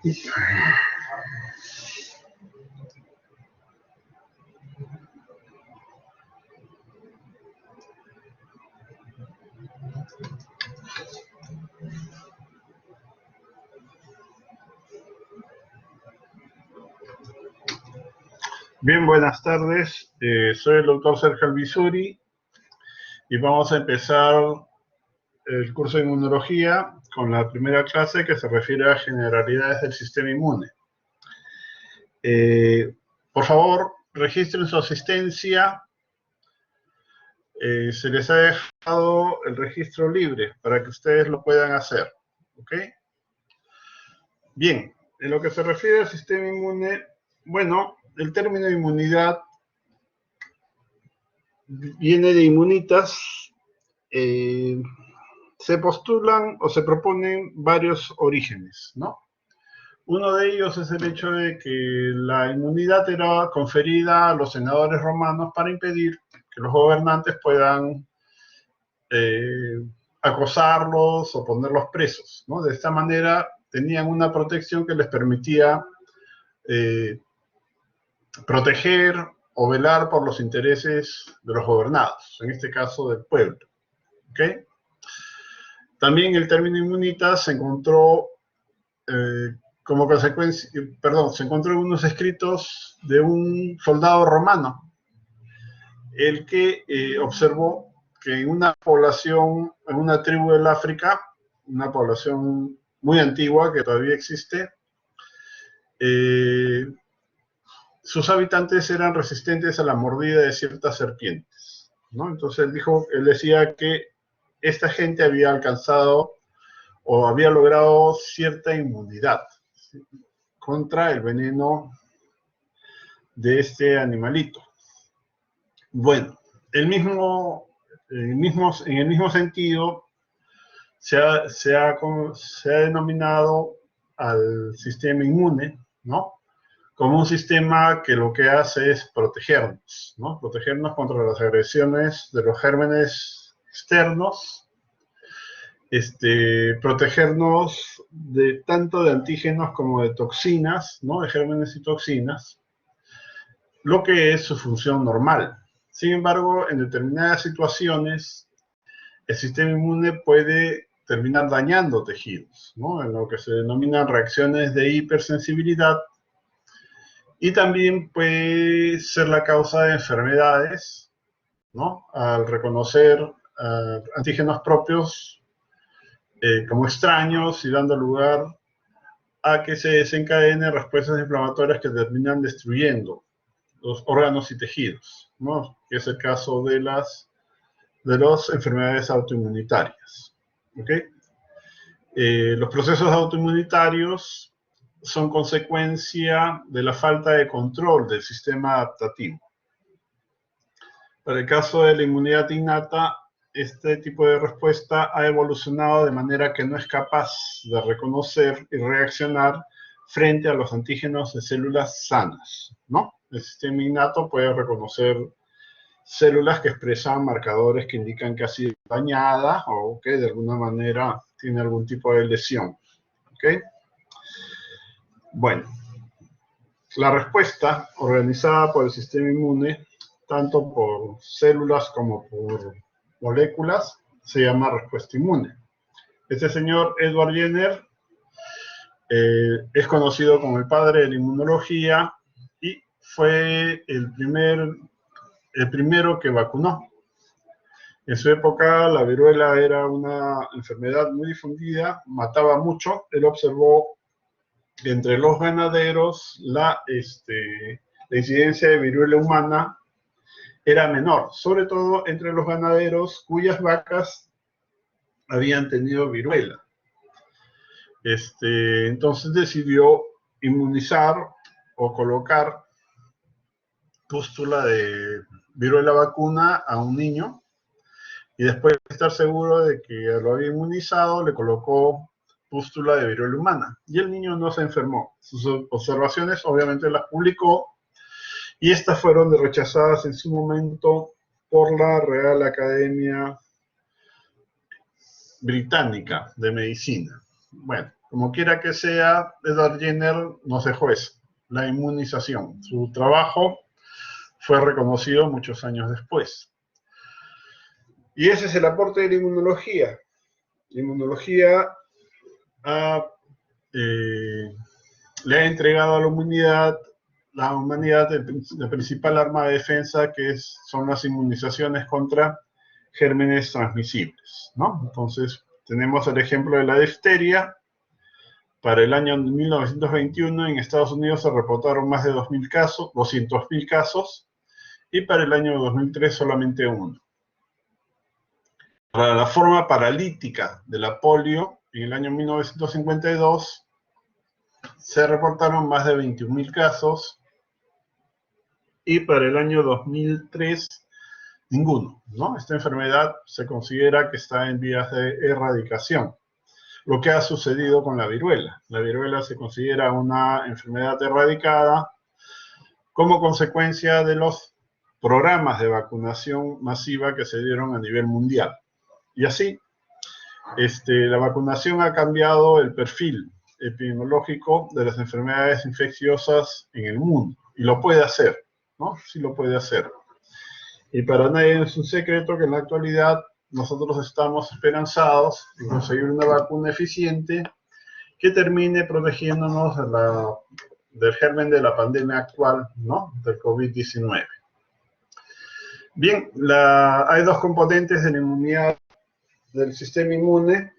Bien, buenas tardes. Soy el doctor Sergio Albizuri y vamos a empezar el curso de inmunología con la primera clase que se refiere a generalidades del sistema inmune. Por favor, registren su asistencia. Se les ha dejado el registro libre para que ustedes lo puedan hacer. ¿Ok? Bien, en lo que se refiere al sistema inmune, bueno, el término inmunidad viene de inmunitas. Se postulan o se proponen varios orígenes, ¿no? Uno de ellos es el hecho de que la inmunidad era conferida a los senadores romanos para impedir que los gobernantes puedan acosarlos o ponerlos presos, ¿no? De esta manera tenían una protección que les permitía proteger o velar por los intereses de los gobernados, en este caso del pueblo. ¿Ok? También el término inmunitas se encontró como consecuencia, se encontró en unos escritos de un soldado romano, el que observó que en una población, en una tribu del África, una población muy antigua que todavía existe, sus habitantes eran resistentes a la mordida de ciertas serpientes, ¿no? Entonces él decía que esta gente había alcanzado o había logrado cierta inmunidad, ¿sí?, contra el veneno de este animalito. Bueno, en el mismo sentido se ha denominado al sistema inmune, ¿no?, como un sistema que lo que hace es protegernos, ¿no? Protegernos contra las agresiones de los gérmenes externos, protegernos tanto de antígenos como de toxinas, ¿no?, de gérmenes y toxinas, lo que es su función normal. Sin embargo, en determinadas situaciones, el sistema inmune puede terminar dañando tejidos, ¿no?, en lo que se denominan reacciones de hipersensibilidad, y también puede ser la causa de enfermedades, ¿no?, al reconocer antígenos propios como extraños y dando lugar a que se desencadenen respuestas inflamatorias que terminan destruyendo los órganos y tejidos, ¿no?, que es el caso de las enfermedades autoinmunitarias. ¿Ok? Los procesos autoinmunitarios son consecuencia de la falta de control del sistema adaptativo. Para el caso de la inmunidad innata, este tipo de respuesta ha evolucionado de manera que no es capaz de reconocer y reaccionar frente a los antígenos de células sanas, ¿no? El sistema innato puede reconocer células que expresan marcadores que indican que ha sido dañada o que de alguna manera tiene algún tipo de lesión. ¿Ok? Bueno, la respuesta organizada por el sistema inmune, tanto por células como por moléculas, se llama respuesta inmune. Este señor Edward Jenner es conocido como el padre de la inmunología y fue el primero que vacunó. En su época, la viruela era una enfermedad muy difundida, mataba mucho. Él observó que entre los ganaderos la incidencia de viruela humana era menor, sobre todo entre los ganaderos cuyas vacas habían tenido viruela. Entonces decidió inmunizar o colocar pústula de viruela vacuna a un niño, y después de estar seguro de que lo había inmunizado, le colocó pústula de viruela humana, y el niño no se enfermó. Sus observaciones obviamente las publicó, y estas fueron rechazadas en su momento por la Real Academia Británica de Medicina. Bueno, como quiera que sea, Edward Jenner nos dejó eso, la inmunización. Su trabajo fue reconocido muchos años después. Y ese es el aporte de la inmunología. La inmunología le ha entregado a la humanidad la principal arma de defensa, que son las inmunizaciones contra gérmenes transmisibles, ¿no? Entonces, tenemos el ejemplo de la difteria. Para el año 1921 en Estados Unidos se reportaron más de 200.000 casos, y para el año 2003 solamente uno. Para la forma paralítica de la polio, en el año 1952 se reportaron más de 21.000 casos, y para el año 2003 ninguno, ¿no? Esta enfermedad se considera que está en vías de erradicación. Lo que ha sucedido con la viruela. La viruela se considera una enfermedad erradicada como consecuencia de los programas de vacunación masiva que se dieron a nivel mundial. Y así, la vacunación ha cambiado el perfil epidemiológico de las enfermedades infecciosas en el mundo. Y lo puede hacer, ¿no? Sí lo puede hacer. Y para nadie es un secreto que en la actualidad nosotros estamos esperanzados en conseguir una vacuna eficiente que termine protegiéndonos del germen de la pandemia actual, ¿no? Del COVID-19. Bien, hay dos componentes de la inmunidad del sistema inmune.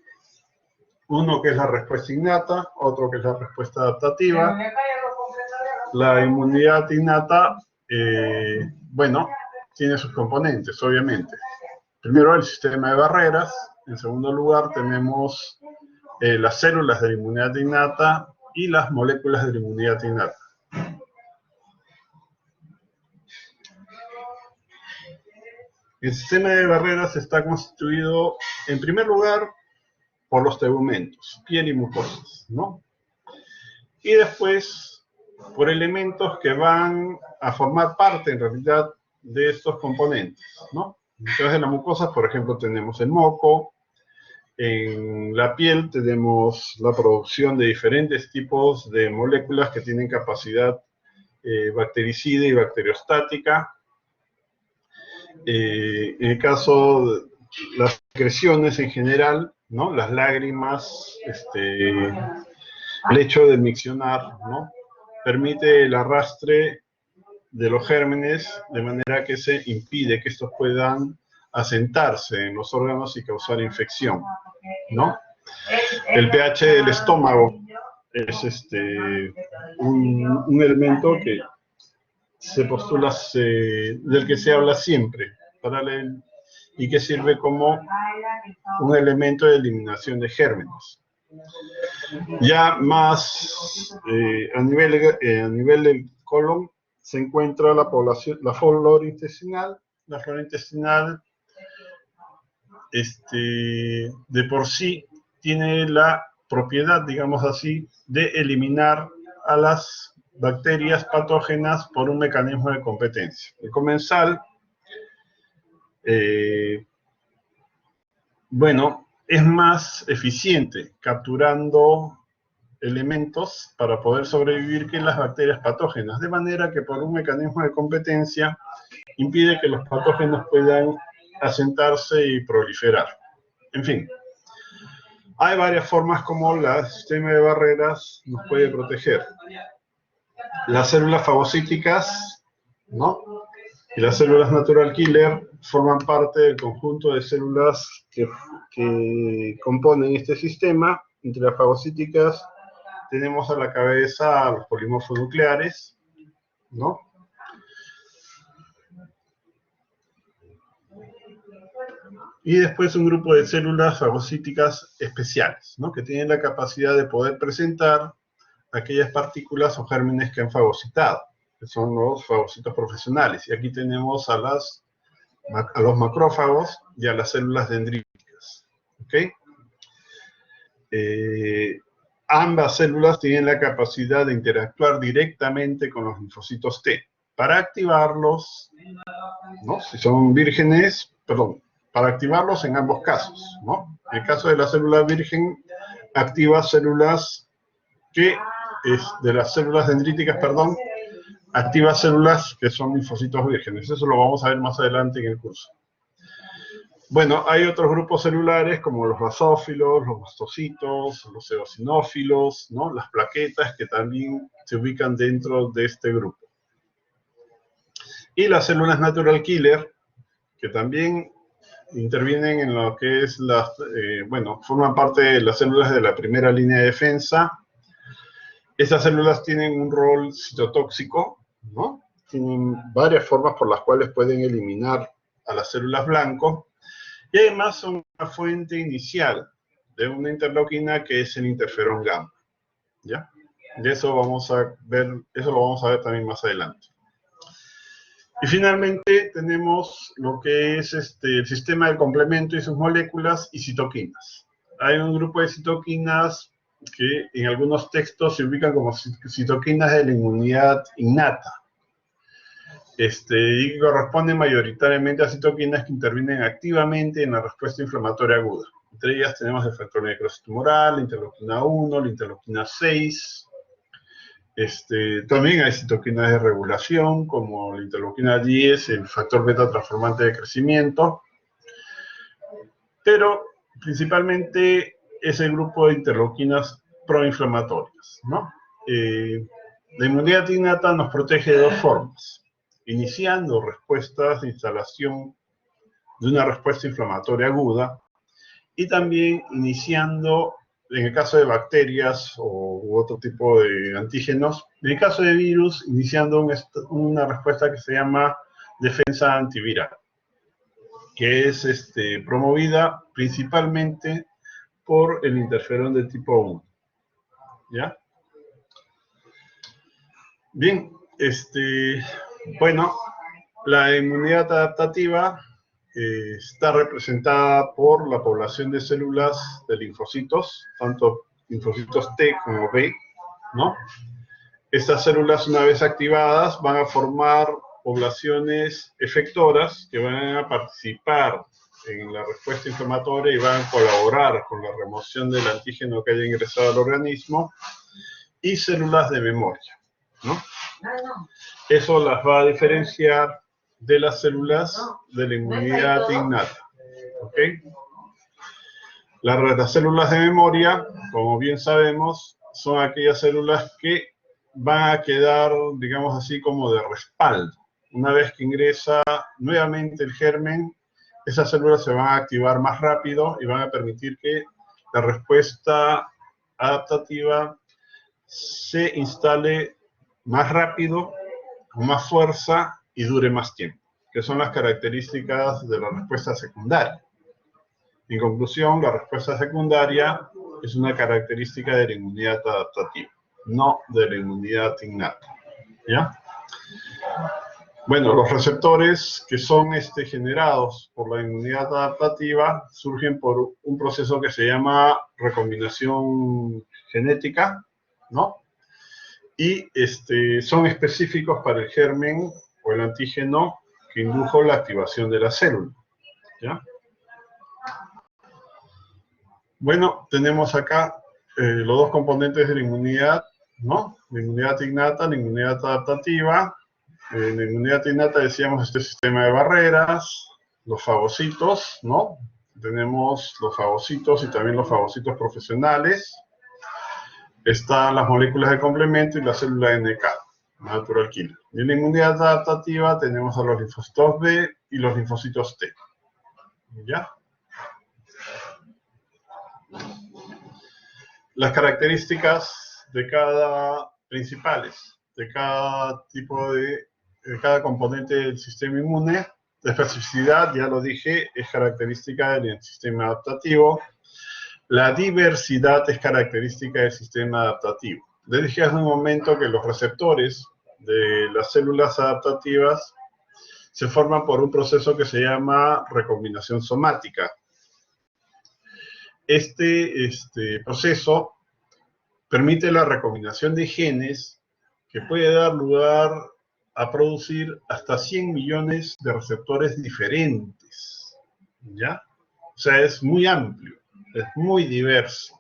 Uno que es la respuesta innata, otro que es la respuesta adaptativa. La inmunidad innata, bueno, tiene sus componentes, obviamente. Primero, el sistema de barreras. En segundo lugar, tenemos las células de la inmunidad innata y las moléculas de la inmunidad innata. El sistema de barreras está constituido, en primer lugar, por los tegumentos, piel y mucosas, ¿no? Y después, por elementos que van a formar parte, en realidad, de estos componentes, ¿no? Entonces, en las mucosas, por ejemplo, tenemos el moco. En la piel tenemos la producción de diferentes tipos de moléculas que tienen capacidad bactericida y bacteriostática. En el caso de las secreciones en general, ¿no? Las lágrimas, el hecho de miccionar, ¿no? Permite el arrastre de los gérmenes de manera que se impide que estos puedan asentarse en los órganos y causar infección, ¿no? El pH del estómago es un elemento que se postula, del que se habla siempre, y que sirve como un elemento de eliminación de gérmenes. Ya más a nivel del colon se encuentra la flora intestinal. La flora intestinal de por sí tiene la propiedad, digamos así, de eliminar a las bacterias patógenas por un mecanismo de competencia. El comensal, bueno, es más eficiente capturando elementos para poder sobrevivir que las bacterias patógenas, de manera que por un mecanismo de competencia impide que los patógenos puedan asentarse y proliferar. En fin, hay varias formas como el sistema de barreras nos puede proteger. Las células fagocíticas, ¿no? Y las células natural killer forman parte del conjunto de células que componen este sistema. Entre las fagocíticas tenemos a la cabeza a los polimorfos nucleares, ¿no? Y después un grupo de células fagocíticas especiales, ¿no? Que tienen la capacidad de poder presentar aquellas partículas o gérmenes que han fagocitado, que son los fagocitos profesionales. Y aquí tenemos a los macrófagos y a las células dendríticas, ¿ok? Ambas células tienen la capacidad de interactuar directamente con los linfocitos T para activarlos, ¿no? Si son vírgenes, perdón, para activarlos en ambos casos, ¿no? En el caso de la célula virgen, activa células que, de las células dendríticas, perdón, activa células que son linfocitos vírgenes. Eso lo vamos a ver más adelante en el curso. Bueno, hay otros grupos celulares como los basófilos, los mastocitos, los eosinófilos, ¿no? Las plaquetas que también se ubican dentro de este grupo. Y las células natural killer, que también intervienen en lo que es forman parte de las células de la primera línea de defensa. Estas células tienen un rol citotóxico, ¿no? Tienen varias formas por las cuales pueden eliminar a las células blanco. Y además son una fuente inicial de una interleuquina que es el interferón gamma, ¿ya? Y eso lo vamos a ver también más adelante. Y finalmente tenemos lo que es el sistema del complemento y sus moléculas y citoquinas. Hay un grupo de citoquinas que en algunos textos se ubican como citoquinas de la inmunidad innata. Y corresponden mayoritariamente a citoquinas que intervienen activamente en la respuesta inflamatoria aguda. Entre ellas tenemos el factor de necrosis tumoral, la interleuquina 1, la interleuquina 6. También hay citoquinas de regulación, como la interleuquina 10, el factor beta transformante de crecimiento. Pero principalmente es el grupo de interleuquinas proinflamatorias, ¿no? La inmunidad innata nos protege de dos formas. Iniciando respuestas de instalación de una respuesta inflamatoria aguda y también iniciando, en el caso de bacterias u otro tipo de antígenos, en el caso de virus, iniciando una respuesta que se llama defensa antiviral, que es promovida principalmente por el interferón de tipo 1. ¿Ya? Bien, bueno, la inmunidad adaptativa está representada por la población de células de linfocitos, tanto linfocitos T como B, ¿no? Estas células, una vez activadas, van a formar poblaciones efectoras que van a participar en la respuesta inflamatoria y van a colaborar con la remoción del antígeno que haya ingresado al organismo, y células de memoria, ¿no? Eso las va a diferenciar de las células de la inmunidad innata, ¿ok? Las células de memoria, como bien sabemos, son aquellas células que van a quedar, digamos así, como de respaldo. Una vez que ingresa nuevamente el germen, esas células se van a activar más rápido y van a permitir que la respuesta adaptativa se instale más rápido, con más fuerza y dure más tiempo, que son las características de la respuesta secundaria. En conclusión, la respuesta secundaria es una característica de la inmunidad adaptativa, no de la inmunidad innata, ¿ya? Bueno, los receptores que son generados por la inmunidad adaptativa surgen por un proceso que se llama recombinación genética, ¿no? Y son específicos para el germen o el antígeno que indujo la activación de la célula, ¿ya? Bueno, tenemos acá los dos componentes de la inmunidad, ¿no? La inmunidad innata, la inmunidad adaptativa. En la inmunidad innata decíamos este sistema de barreras, los fagocitos, ¿no? Tenemos los fagocitos y también los fagocitos profesionales. Están las moléculas de complemento y la célula NK, natural killer. Y en la inmunidad adaptativa tenemos a los linfocitos B y los linfocitos T. ¿Ya? Las características principales de cada cada componente del sistema inmune. La especificidad, ya lo dije, es característica del sistema adaptativo. La diversidad es característica del sistema adaptativo. Les dije hace un momento que los receptores de las células adaptativas se forman por un proceso que se llama recombinación somática. Este proceso permite la recombinación de genes que puede dar lugar a producir hasta 100 millones de receptores diferentes, ¿ya? O sea, es muy amplio, es muy diverso.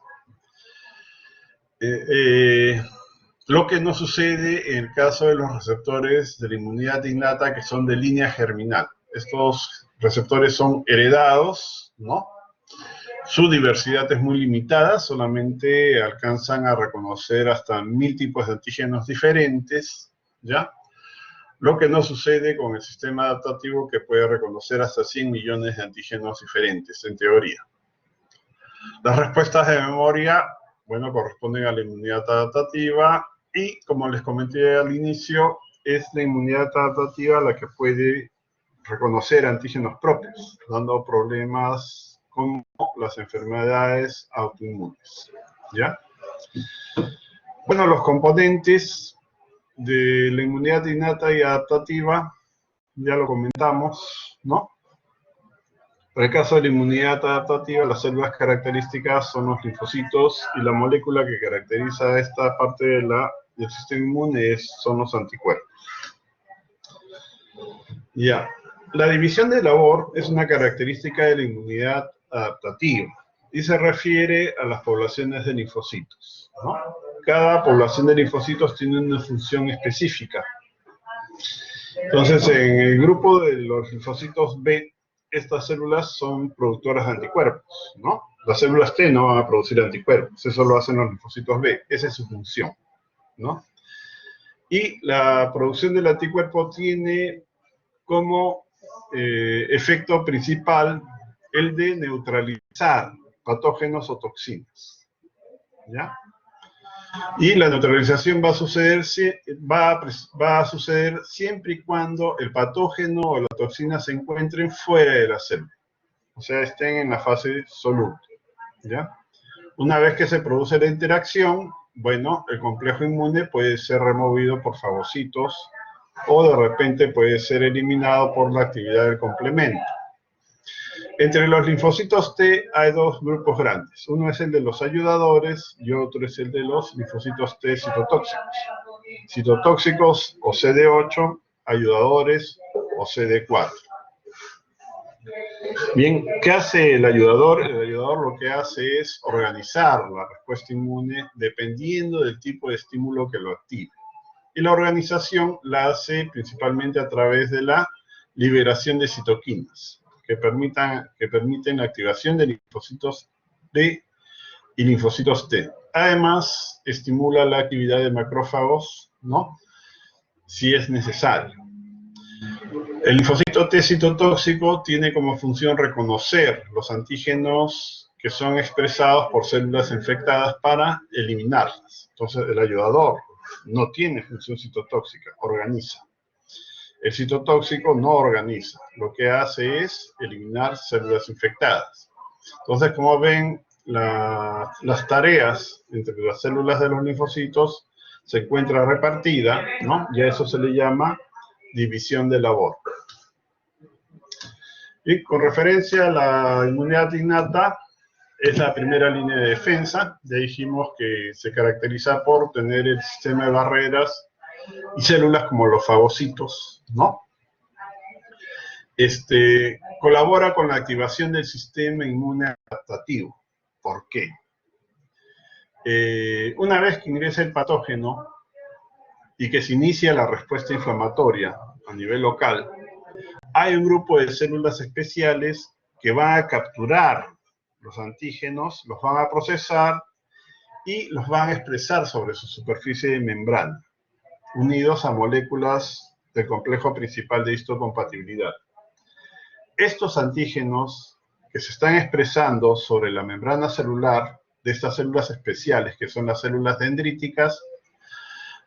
Lo que no sucede en el caso de los receptores de la inmunidad innata que son de línea germinal. Estos receptores son heredados, ¿no? Su diversidad es muy limitada, solamente alcanzan a reconocer hasta 1000 tipos de antígenos diferentes, ¿ya? Lo que no sucede con el sistema adaptativo que puede reconocer hasta 100 millones de antígenos diferentes, en teoría. Las respuestas de memoria, bueno, corresponden a la inmunidad adaptativa y, como les comenté al inicio, es la inmunidad adaptativa la que puede reconocer antígenos propios, dando problemas como las enfermedades autoinmunes, ¿ya? Bueno, los componentes de la inmunidad innata y adaptativa, ya lo comentamos, ¿no? En el caso de la inmunidad adaptativa, las células características son los linfocitos y la molécula que caracteriza esta parte del sistema inmune son los anticuerpos. Ya. La división de labor es una característica de la inmunidad adaptativa y se refiere a las poblaciones de linfocitos, ¿no? Cada población de linfocitos tiene una función específica. Entonces, en el grupo de los linfocitos B, estas células son productoras de anticuerpos, ¿no? Las células T no van a producir anticuerpos, eso lo hacen los linfocitos B, esa es su función, ¿no? Y la producción del anticuerpo tiene como efecto principal el de neutralizar patógenos o toxinas, ¿ya? Y la neutralización va a suceder siempre y cuando el patógeno o la toxina se encuentren fuera de la célula, o sea, estén en la fase soluble, ¿ya? Una vez que se produce la interacción, bueno, el complejo inmune puede ser removido por fagocitos o de repente puede ser eliminado por la actividad del complemento. Entre los linfocitos T hay dos grupos grandes. Uno es el de los ayudadores y otro es el de los linfocitos T citotóxicos. Citotóxicos o CD8, ayudadores o CD4. Bien, ¿qué hace el ayudador? El ayudador lo que hace es organizar la respuesta inmune dependiendo del tipo de estímulo que lo active. Y la organización la hace principalmente a través de la liberación de citoquinas que permiten la activación de linfocitos B y linfocitos T. Además, estimula la actividad de macrófagos, ¿no? Si es necesario. El linfocito T citotóxico tiene como función reconocer los antígenos que son expresados por células infectadas para eliminarlas. Entonces, el ayudador no tiene función citotóxica, organiza. El citotóxico no organiza, lo que hace es eliminar células infectadas. Entonces, como ven, las tareas entre las células de los linfocitos se encuentra repartida, ¿no? Y a eso se le llama división de labor. Y con referencia a la inmunidad innata, es la primera línea de defensa. Ya dijimos que se caracteriza por tener el sistema de barreras y células como los fagocitos, ¿no? Colabora con la activación del sistema inmune adaptativo. ¿Por qué? Una vez que ingresa el patógeno y que se inicia la respuesta inflamatoria a nivel local, hay un grupo de células especiales que van a capturar los antígenos, los van a procesar y los van a expresar sobre su superficie de membrana, unidos a moléculas del complejo principal de histocompatibilidad. Estos antígenos que se están expresando sobre la membrana celular de estas células especiales, que son las células dendríticas,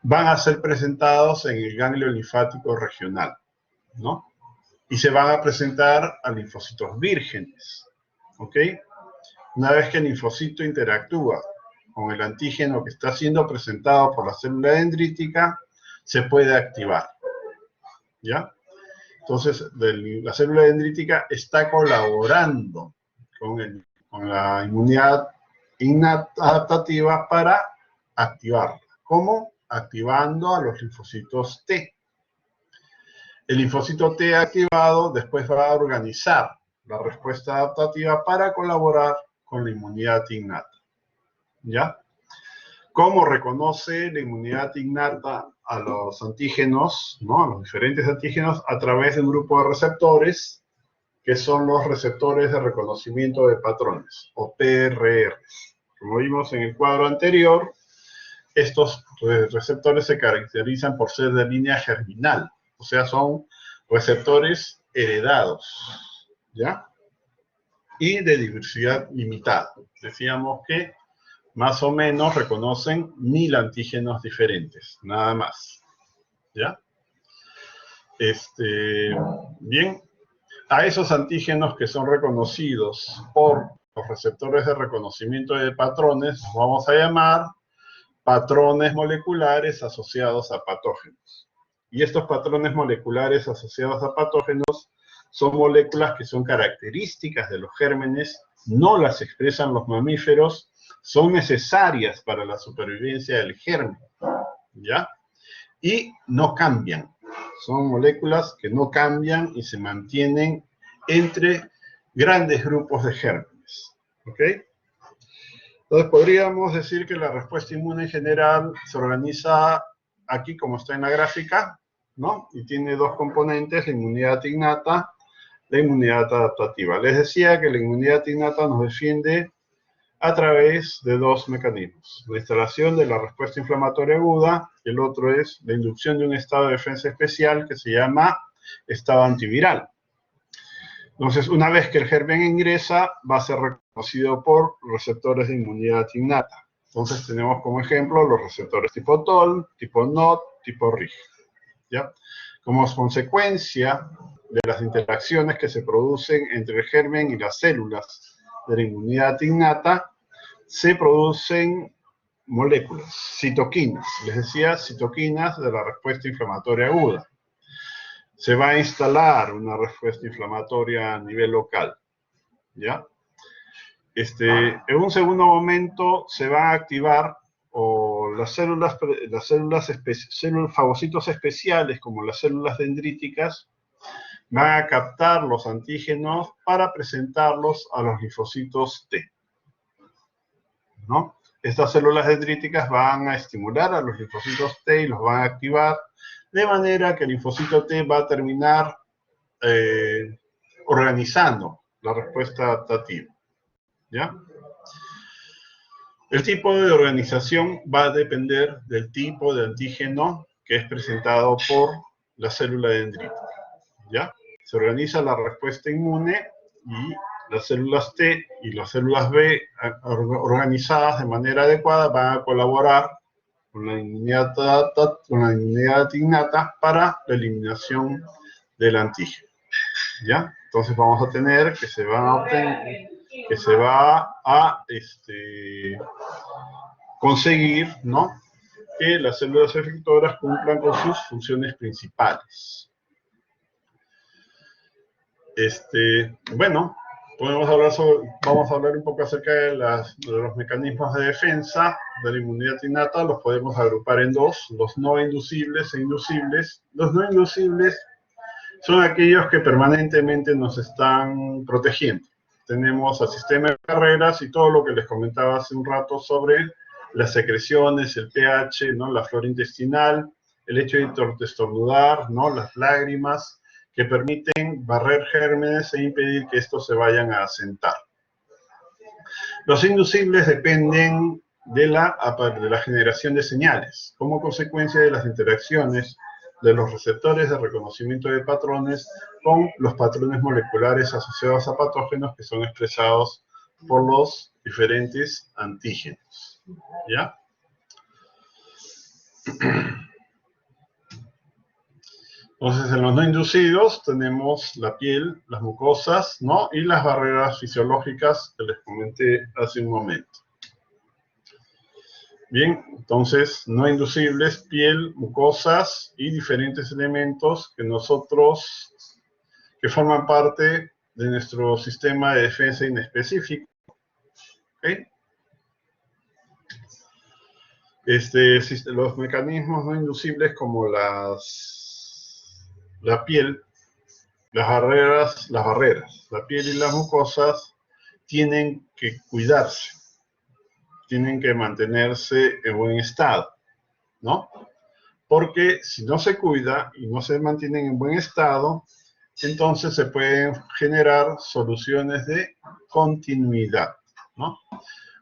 van a ser presentados en el ganglio linfático regional, ¿no? Y se van a presentar a linfocitos vírgenes, ¿ok? Una vez que el linfocito interactúa con el antígeno que está siendo presentado por la célula dendrítica, se puede activar, ¿ya? Entonces, la célula dendrítica está colaborando con la inmunidad innata adaptativa para activarla. ¿Cómo? Activando a los linfocitos T. El linfocito T activado después va a organizar la respuesta adaptativa para colaborar con la inmunidad innata, ¿ya? ¿Cómo reconoce la inmunidad innata a los antígenos, ¿no? A los diferentes antígenos a través de un grupo de receptores que son los receptores de reconocimiento de patrones, o PRRs. Como vimos en el cuadro anterior, estos receptores se caracterizan por ser de línea germinal, o sea, son receptores heredados, ¿ya? Y de diversidad limitada. Decíamos que más o menos reconocen 1000 antígenos diferentes, nada más, ¿ya? Bien, a esos antígenos que son reconocidos por los receptores de reconocimiento de patrones, los vamos a llamar patrones moleculares asociados a patógenos. Y estos patrones moleculares asociados a patógenos son moléculas que son características de los gérmenes, no las expresan los mamíferos, son necesarias para la supervivencia del germen, ¿ya? Y no cambian. Son moléculas que no cambian y se mantienen entre grandes grupos de gérmenes, ¿ok? Entonces podríamos decir que la respuesta inmune en general se organiza aquí como está en la gráfica, ¿no? Y tiene dos componentes, la inmunidad innata, la inmunidad adaptativa. Les decía que la inmunidad innata nos defiende a través de dos mecanismos. La instalación de la respuesta inflamatoria aguda, y el otro es la inducción de un estado de defensa especial que se llama estado antiviral. Entonces, una vez que el germen ingresa, va a ser reconocido por receptores de inmunidad innata. Entonces, tenemos como ejemplo los receptores tipo TOL, tipo NOT, tipo RIG, ¿ya? Como consecuencia de las interacciones que se producen entre el germen y las células de la inmunidad innata, se producen moléculas, citoquinas. Les decía, citoquinas de la respuesta inflamatoria aguda. Se va a instalar una respuesta inflamatoria a nivel local, ¿ya? En un segundo momento se va a activar las fagocitos especiales, como las células dendríticas, van a captar los antígenos para presentarlos a los linfocitos T, ¿no? Estas células dendríticas van a estimular a los linfocitos T y los van a activar, de manera que el linfocito T va a terminar organizando la respuesta adaptativa, ¿ya? El tipo de organización va a depender del tipo de antígeno que es presentado por la célula dendrítica, ¿ya? Se organiza la respuesta inmune y las células T y las células B organizadas de manera adecuada van a colaborar con la inmunidad innata para la eliminación del antígeno, ¿ya? Entonces vamos a tener que se va a conseguir, ¿no?, que las células efectoras cumplan con sus funciones principales. Bueno, vamos a hablar un poco acerca de los mecanismos de defensa de la inmunidad innata. Los podemos agrupar en dos, los no inducibles e inducibles. Los no inducibles son aquellos que permanentemente nos están protegiendo. Tenemos al sistema de barreras y todo lo que les comentaba hace un rato sobre las secreciones, el pH, ¿no?, la flora intestinal, el hecho de estornudar, ¿no?, las lágrimas, que permiten barrer gérmenes e impedir que estos se vayan a asentar. Los inducibles dependen de la generación de señales, como consecuencia de las interacciones de los receptores de reconocimiento de patrones con los patrones moleculares asociados a patógenos que son expresados por los diferentes antígenos, ¿ya? Entonces, en los no inducidos tenemos la piel, las mucosas, ¿no?, y las barreras fisiológicas que les comenté hace un momento. Bien, entonces, no inducibles, piel, mucosas y diferentes elementos que forman parte de nuestro sistema de defensa inespecífico. ¿Okay? Los mecanismos no inducibles como la piel, las barreras, la piel y las mucosas tienen que cuidarse. tienen que mantenerse en buen estado, ¿no? Porque si no se cuida y no se mantienen en buen estado, entonces se pueden generar soluciones de continuidad, ¿no?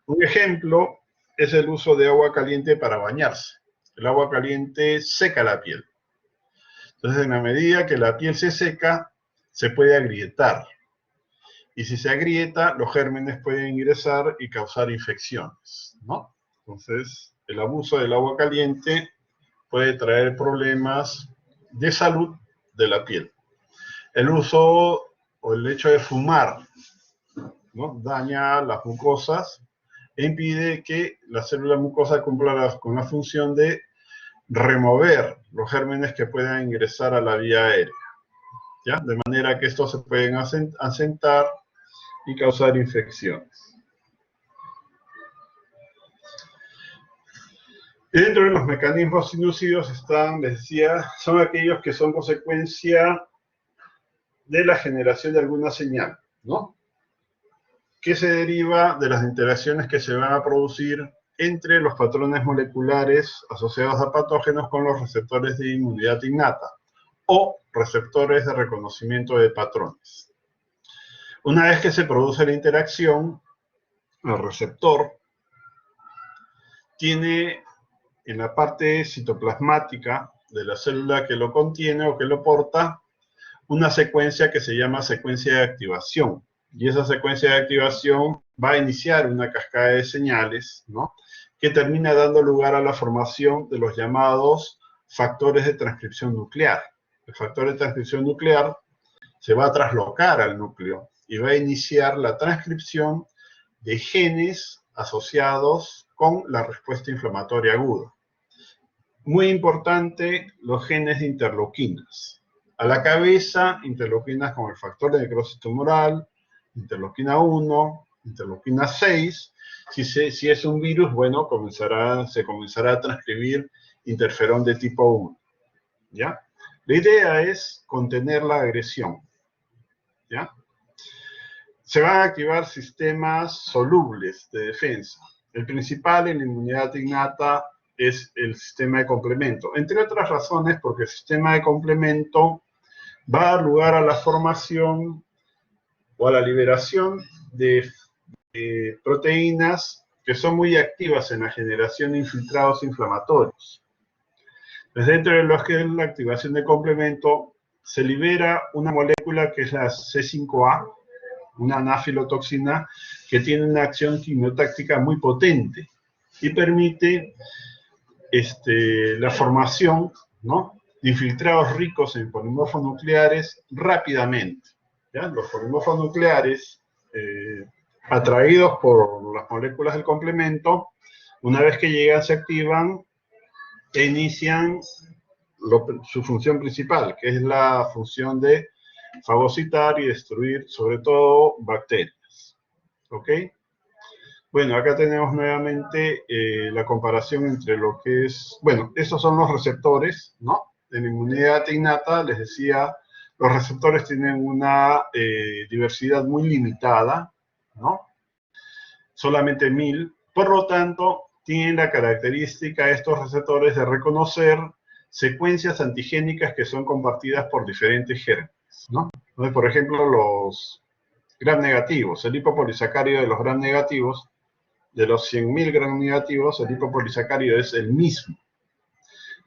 Un ejemplo es el uso de agua caliente para bañarse. El agua caliente seca la piel. Entonces, en la medida que la piel se seca, se puede agrietar. Y si se agrieta, los gérmenes pueden ingresar y causar infecciones, ¿no? Entonces, el abuso del agua caliente puede traer problemas de salud de la piel. El uso o el hecho de fumar, ¿no? Daña las mucosas e impide que la célula mucosa cumpla con la función de remover los gérmenes que puedan ingresar a la vía aérea, ¿ya? De manera que estos se pueden asentar y causar infecciones. Y dentro de los mecanismos inducidos están, les decía, son aquellos que son consecuencia de la generación de alguna señal, ¿no? Que se deriva de las interacciones que se van a producir entre los patrones moleculares asociados a patógenos con los receptores de inmunidad innata o receptores de reconocimiento de patrones. Una vez que se produce la interacción, el receptor tiene en la parte citoplasmática de la célula que lo contiene o que lo porta una secuencia que se llama secuencia de activación. Y esa secuencia de activación va a iniciar una cascada de señales, ¿no? Que termina dando lugar a la formación de los llamados factores de transcripción nuclear. El factor de transcripción nuclear se va a traslocar al núcleo y va a iniciar la transcripción de genes asociados con la respuesta inflamatoria aguda. Muy importante, los genes de interleuquinas. A la cabeza, interleuquinas como el factor de necrosis tumoral, interleuquina 1, interleuquina 6. Si es un virus, bueno, se comenzará a transcribir interferón de tipo 1. ¿Ya? La idea es contener la agresión. ¿Ya? Se van a activar sistemas solubles de defensa. El principal en la inmunidad innata es el sistema de complemento, entre otras razones porque el sistema de complemento va a dar lugar a la formación o a la liberación de proteínas que son muy activas en la generación de infiltrados inflamatorios. Pues dentro de lo que es la activación de complemento, se libera una molécula que es la C5A, una anafilotoxina que tiene una acción quimiotáctica muy potente y permite la formación, ¿no?, de infiltrados ricos en polimorfos nucleares rápidamente. ¿Ya? Los polimorfos nucleares, atraídos por las moléculas del complemento, una vez que llegan, se activan e inician su función principal, que es la función de fagocitar y destruir, sobre todo, bacterias. ¿Ok? Bueno, acá tenemos nuevamente la comparación entre lo que es... Bueno, estos son los receptores, ¿no? En inmunidad innata, les decía, los receptores tienen una diversidad muy limitada, ¿no? Solamente 1000. Por lo tanto, tienen la característica estos receptores de reconocer secuencias antigénicas que son compartidas por diferentes gérmenes, ¿no? Entonces, por ejemplo, los gram negativos, el lipopolisacárido de los gram negativos, de los 100.000 gram negativos, el lipopolisacárido es el mismo.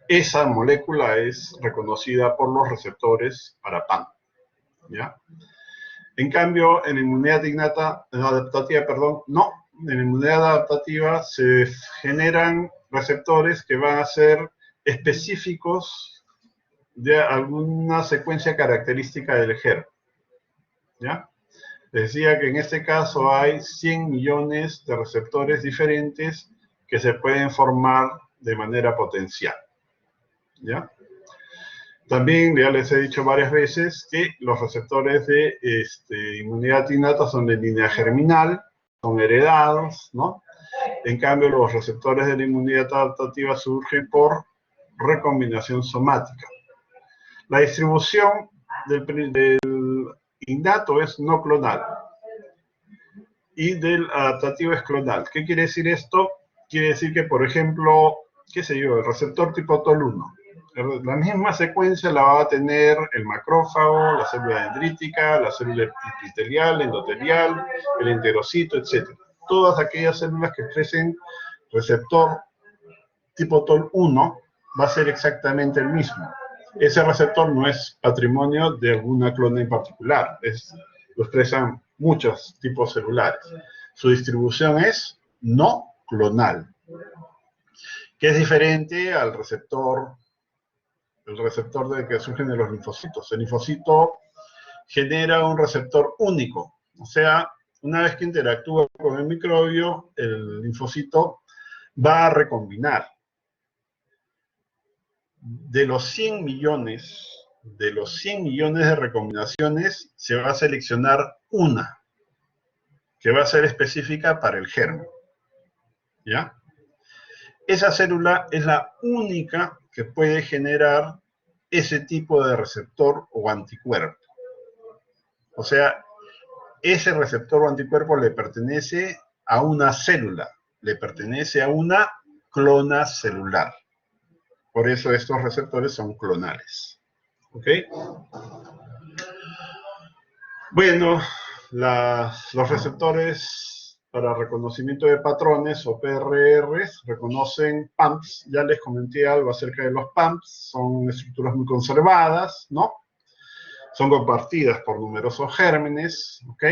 Esa molécula es reconocida por los receptores para PAN, ¿ya? En cambio, en la inmunidad adaptativa, no. En la inmunidad adaptativa se generan receptores que van a ser específicos de alguna secuencia característica del germen, ¿ya? Les decía que en este caso hay 100 millones de receptores diferentes que se pueden formar de manera potencial, ¿ya? También ya les he dicho varias veces que los receptores de inmunidad innata son de línea germinal, son heredados, ¿no? En cambio, los receptores de la inmunidad adaptativa surgen por recombinación somática. La distribución del innato es no clonal. y del adaptativo es clonal. ¿Qué quiere decir esto? Quiere decir que, por ejemplo, qué sé yo, el receptor tipo TOL1. La misma secuencia la va a tener el macrófago, la célula dendrítica, la célula epitelial, endotelial, el enterocito, etc. Todas aquellas células que expresen receptor tipo TOL1 va a ser exactamente el mismo. Ese receptor no es patrimonio de alguna clona en particular, lo expresan muchos tipos celulares. Su distribución es no clonal, que es diferente al receptor, el receptor de que surgen de los linfocitos. El linfocito genera un receptor único, o sea, una vez que interactúa con el microbio, el linfocito va a recombinar. De los 100 millones de recombinaciones, se va a seleccionar una, que va a ser específica para el germen. ¿Ya? Esa célula es la única que puede generar ese tipo de receptor o anticuerpo. O sea, ese receptor o anticuerpo le pertenece a una célula, le pertenece a una clona celular. Por eso estos receptores son clonales. ¿Ok? Bueno, los receptores para reconocimiento de patrones o PRRs reconocen PAMPs. Ya les comenté algo acerca de los PAMPs. Son estructuras muy conservadas, ¿no? Son compartidas por numerosos gérmenes, ¿ok?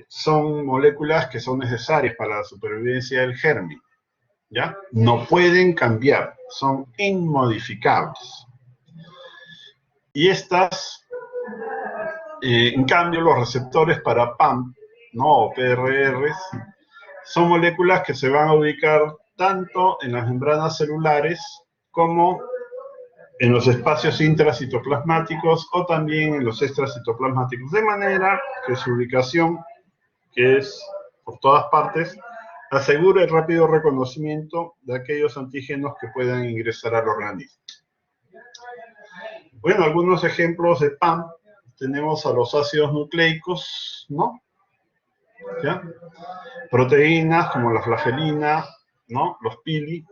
Son moléculas que son necesarias para la supervivencia del germen, ¿ya? No pueden cambiar, son inmodificables. Y estas, en cambio, los receptores para PAMP, ¿no? O PRRs, son moléculas que se van a ubicar tanto en las membranas celulares como en los espacios intracitoplasmáticos o también en los extracitoplasmáticos, de manera que su ubicación, que es por todas partes, asegura el rápido reconocimiento de aquellos antígenos que puedan ingresar al organismo. Bueno, algunos ejemplos de PAM, tenemos a los ácidos nucleicos, ¿no? ¿Ya? Proteínas como la flagelina, ¿no? Los pili,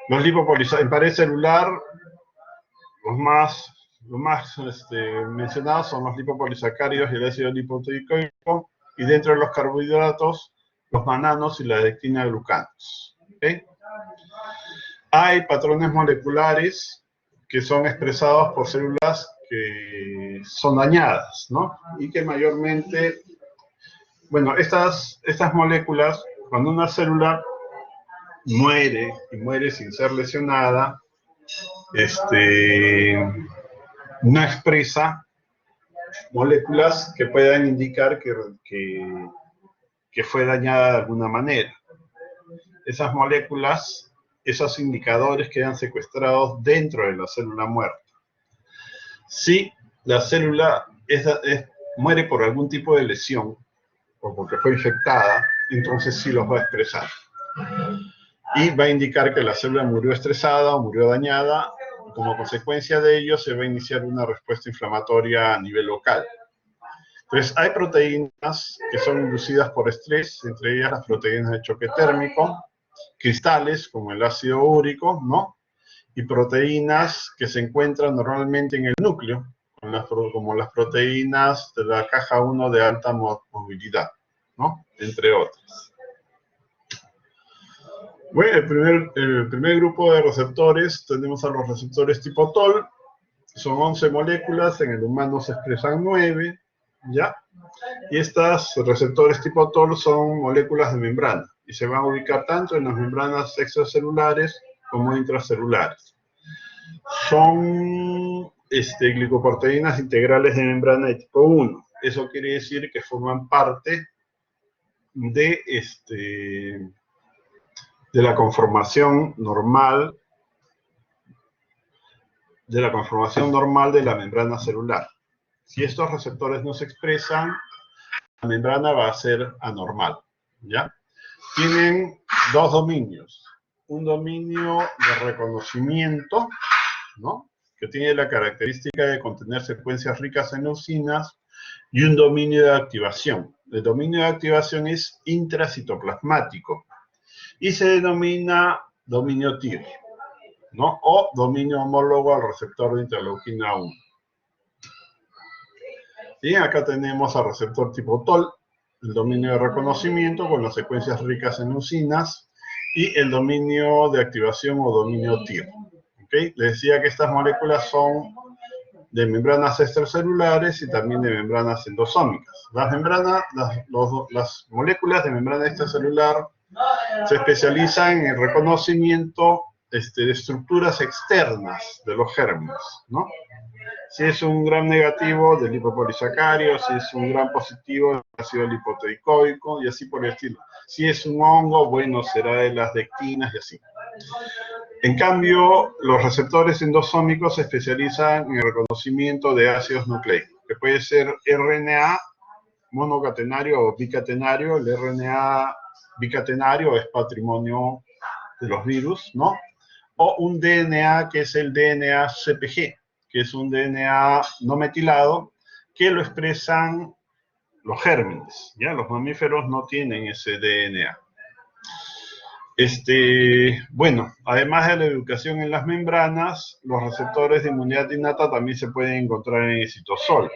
los lipopolisacáridos, en pared celular, los más mencionados son los lipopolisacáridos y el ácido lipoproteíco, y dentro de los carbohidratos, los mananos y la dectina-glucanos. ¿Okay? Hay patrones moleculares que son expresados por células que son dañadas, ¿no? Y que mayormente, bueno, estas moléculas, cuando una célula muere, y muere sin ser lesionada, no expresa moléculas que puedan indicar que fue dañada de alguna manera. Esas moléculas, esos indicadores quedan secuestrados dentro de la célula muerta. Si la célula muere por algún tipo de lesión o porque fue infectada, entonces sí los va a expresar. Y va a indicar que la célula murió estresada o murió dañada, y como consecuencia de ello se va a iniciar una respuesta inflamatoria a nivel local. Entonces, hay proteínas que son inducidas por estrés, entre ellas las proteínas de choque térmico, cristales como el ácido úrico, ¿no? Y proteínas que se encuentran normalmente en el núcleo, como las proteínas de la caja 1 de alta movilidad, ¿no? Entre otras. Bueno, el primer grupo de receptores, tenemos a los receptores tipo TOL, son 11 moléculas, en el humano se expresan 9, ¿ya? Y estas receptores tipo TOL son moléculas de membrana, y se van a ubicar tanto en las membranas extracelulares como intracelulares. Son glicoproteínas integrales de membrana de tipo 1. Eso quiere decir que forman parte de la conformación normal de la membrana celular. Si estos receptores no se expresan, la membrana va a ser anormal, ¿ya? Tienen dos dominios. Un dominio de reconocimiento, ¿no? Que tiene la característica de contener secuencias ricas en leucinas, y un dominio de activación. El dominio de activación es intracitoplasmático y se denomina dominio TIR, ¿no? O dominio homólogo al receptor de interleuquina 1. Y acá tenemos al receptor tipo TOL, el dominio de reconocimiento con las secuencias ricas en leucinas y el dominio de activación o dominio TIR. ¿Okay? Les decía que estas moléculas son de membranas extracelulares y también de membranas endosómicas. Las moléculas de membrana extracelular se especializan en el reconocimiento de estructuras externas de los gérmenes, ¿no? Si es un gram negativo del lipopolisacárido, si es un gram positivo del ácido lipoteicoico y así por el estilo. Si es un hongo, bueno, será de las dectinas y así. En cambio, los receptores endosómicos se especializan en el reconocimiento de ácidos nucleicos, que puede ser RNA monocatenario o bicatenario. El RNA bicatenario es patrimonio de los virus, ¿no? O un DNA que es el DNA CpG, que es un DNA no metilado, que lo expresan los gérmenes, ¿ya? Los mamíferos no tienen ese DNA. Bueno, además de la educación en las membranas, los receptores de inmunidad innata también se pueden encontrar en el citosol.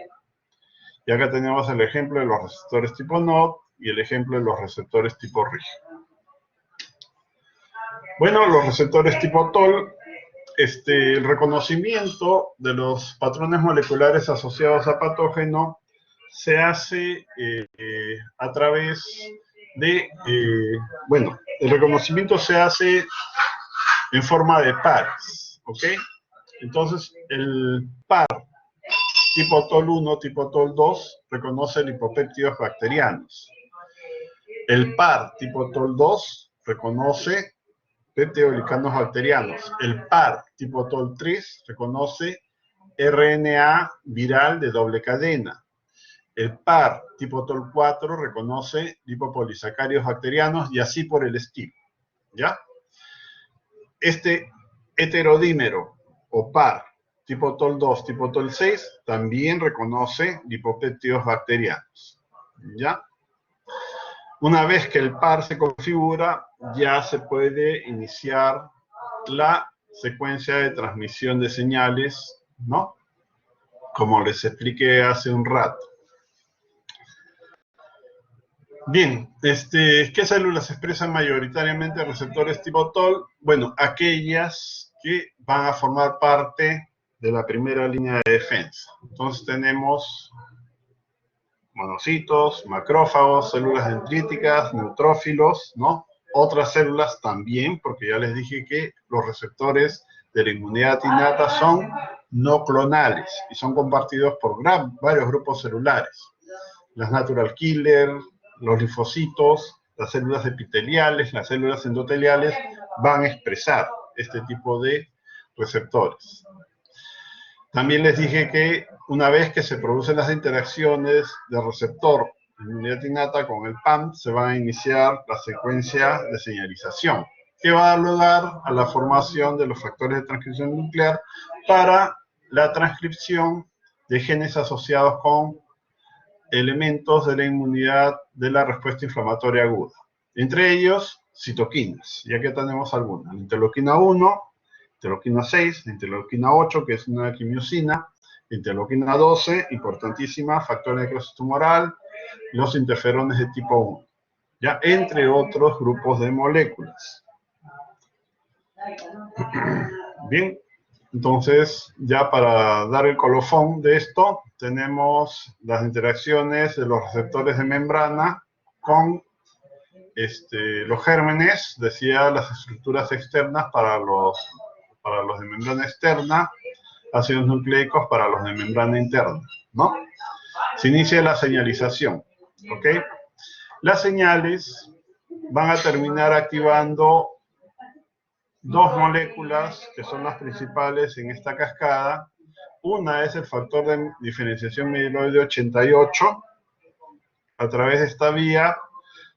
Y acá tenemos el ejemplo de los receptores tipo NOD y el ejemplo de los receptores tipo RIG. Bueno, los receptores tipo TOL, el reconocimiento de los patrones moleculares asociados a patógeno se hace a través de, bueno, el reconocimiento se hace en forma de pares, ¿ok? Entonces, el par tipo TOL1, tipo TOL2, reconoce lipopéptidos bacterianos. El par tipo TOL2 reconoce peptidoglicanos bacterianos. El par tipo TOL3 reconoce RNA viral de doble cadena. El par tipo TOL4 reconoce lipopolisacáridos bacterianos y así por el estilo, ¿ya? Este heterodímero o par tipo TOL2, tipo TOL6 también reconoce lipopéptidos bacterianos, ¿ya? Una vez que el par se configura, ya se puede iniciar la secuencia de transmisión de señales, ¿no? Como les expliqué hace un rato. Bien, ¿qué células expresan mayoritariamente receptores tipo TOL? Bueno, aquellas que van a formar parte de la primera línea de defensa. Entonces tenemos monocitos, macrófagos, células dendríticas, neutrófilos, ¿no? Otras células también, porque ya les dije que los receptores de la inmunidad innata son no clonales y son compartidos por varios grupos celulares. Las natural killer, los linfocitos, las células epiteliales, las células endoteliales van a expresar este tipo de receptores. También les dije que una vez que se producen las interacciones del receptor de inmunidad innata con el PAM, se va a iniciar la secuencia de señalización, que va a dar lugar a la formación de los factores de transcripción nuclear para la transcripción de genes asociados con elementos de la inmunidad de la respuesta inflamatoria aguda. Entre ellos, citoquinas, ya que tenemos algunas. La interleuquina 1, interleuquina 6, la interleuquina 8, que es una quimiosina, la interleuquina 12, importantísima, factor de necrosis tumoral, los interferones de tipo 1, ya, entre otros grupos de moléculas. Bien, entonces, ya para dar el colofón de esto, tenemos las interacciones de los receptores de membrana con los gérmenes, decía, las estructuras externas para los de membrana externa, ácidos nucleicos para los de membrana interna, ¿no? Se inicia la señalización, ¿ok? Las señales van a terminar activando dos moléculas que son las principales en esta cascada. Una es el factor de diferenciación mieloide 88. A través de esta vía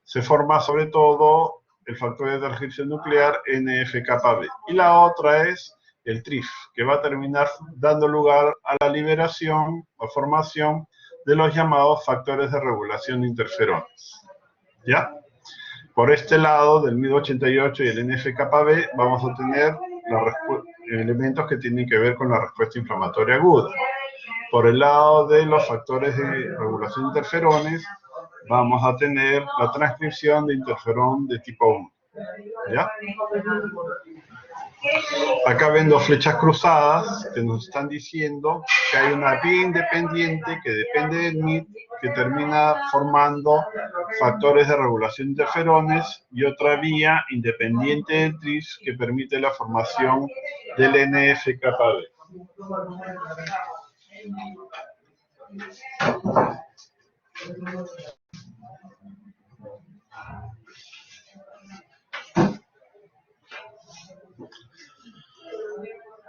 se forma sobre todo el factor de transcripción nuclear NF-κB. Y la otra es el TRIF, que va a terminar dando lugar a la liberación o formación de los llamados factores de regulación de interferones. ¿Ya? Por este lado del MID88 y el NF-κB vamos a tener elementos que tienen que ver con la respuesta inflamatoria aguda. Por el lado de los factores de regulación de interferones, vamos a tener la transcripción de interferón de tipo 1. ¿Ya? Acá ven dos flechas cruzadas que nos están diciendo que hay una vía independiente que depende del MID que termina formando factores de regulación de interferones y otra vía independiente del TRIS que permite la formación del NF-κB.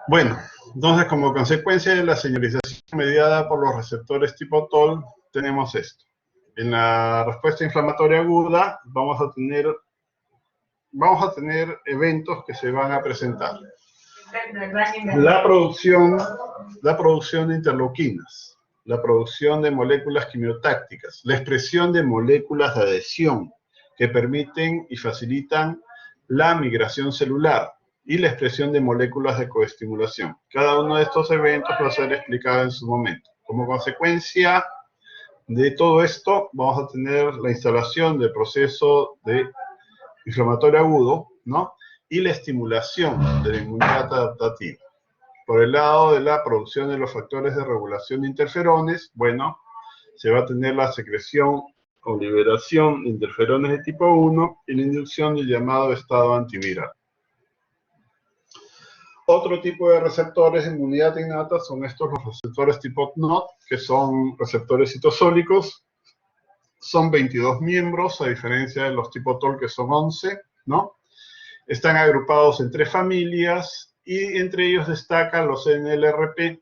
Bueno, entonces como consecuencia de la señalización mediada por los receptores tipo TOL, tenemos esto. En la respuesta inflamatoria aguda vamos a tener eventos que se van a presentar. La producción de interleuquinas, la producción de moléculas quimiotácticas, la expresión de moléculas de adhesión que permiten y facilitan la migración celular, y la expresión de moléculas de coestimulación. Cada uno de estos eventos va a ser explicado en su momento. Como consecuencia de todo esto, vamos a tener la instalación del proceso de inflamatorio agudo, ¿no? Y la estimulación de la inmunidad adaptativa. Por el lado de la producción de los factores de regulación de interferones, bueno, se va a tener la secreción o liberación de interferones de tipo 1 y la inducción del llamado estado antiviral. Otro tipo de receptores de inmunidad innata son estos, los receptores tipo NOT, que son receptores citosólicos. Son 22 miembros, a diferencia de los tipo TOL, que son 11, ¿no? Están agrupados en 3 familias y entre ellos destacan los NLRP,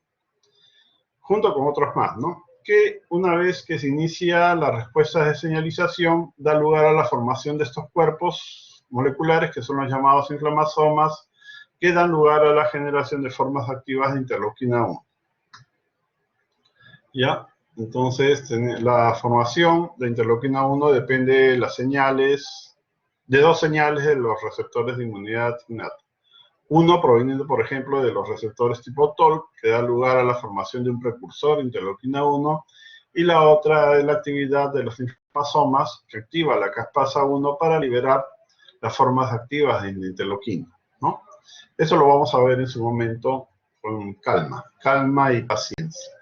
junto con otros más, ¿no? Que una vez que se inicia la respuesta de señalización, da lugar a la formación de estos cuerpos moleculares, que son los llamados inflamasomas, que dan lugar a la generación de formas activas de interleuquina 1. ¿Ya? Entonces, la formación de interleuquina 1 depende de las señales, de 2 señales de los receptores de inmunidad innata. Uno proveniendo, por ejemplo, de los receptores tipo TOL, que da lugar a la formación de un precursor de interleuquina 1, y la otra es la actividad de los inflamasomas, que activa la caspasa 1 para liberar las formas activas de interleuquina, ¿no? Eso lo vamos a ver en su momento con calma y paciencia.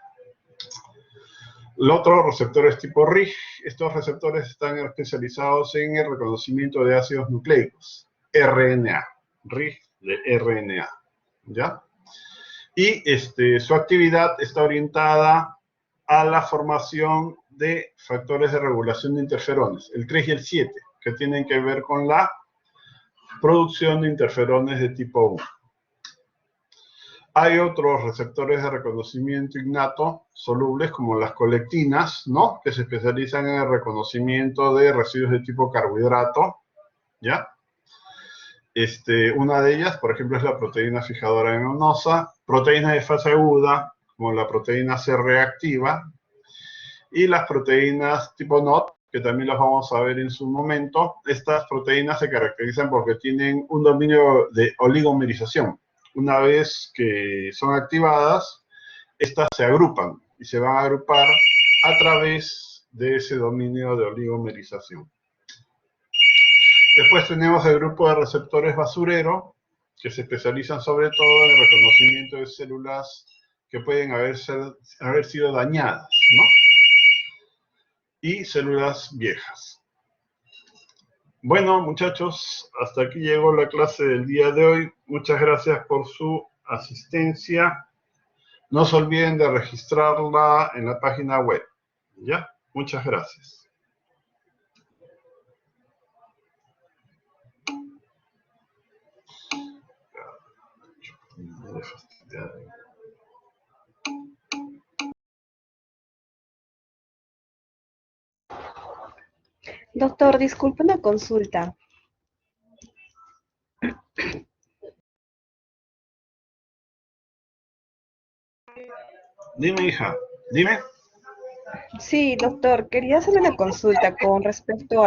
Los otros receptores tipo RIG, estos receptores están especializados en el reconocimiento de ácidos nucleicos, RNA, RIG de RNA, ¿ya? Y su actividad está orientada a la formación de factores de regulación de interferones, el 3 y el 7, que tienen que ver con la producción de interferones de tipo 1. Hay otros receptores de reconocimiento innato solubles como las colectinas, ¿no? Que se especializan en el reconocimiento de residuos de tipo carbohidrato, ¿ya? Una de ellas, por ejemplo, es la proteína fijadora venenosa, proteínas de fase aguda, como la proteína C reactiva, y las proteínas tipo NOT, que también las vamos a ver en su momento. Estas proteínas se caracterizan porque tienen un dominio de oligomerización. Una vez que son activadas, estas se agrupan y se van a agrupar a través de ese dominio de oligomerización. Después tenemos el grupo de receptores basurero, que se especializan sobre todo en el reconocimiento de células que pueden haber sido dañadas, ¿no? Y células viejas. Bueno, muchachos, hasta aquí llegó la clase del día de hoy. Muchas gracias por su asistencia. No se olviden de registrarla en la página web. ¿Ya? Muchas gracias. Doctor, disculpe una consulta. Dime, hija. Dime. Sí, doctor, quería hacerle una consulta con respecto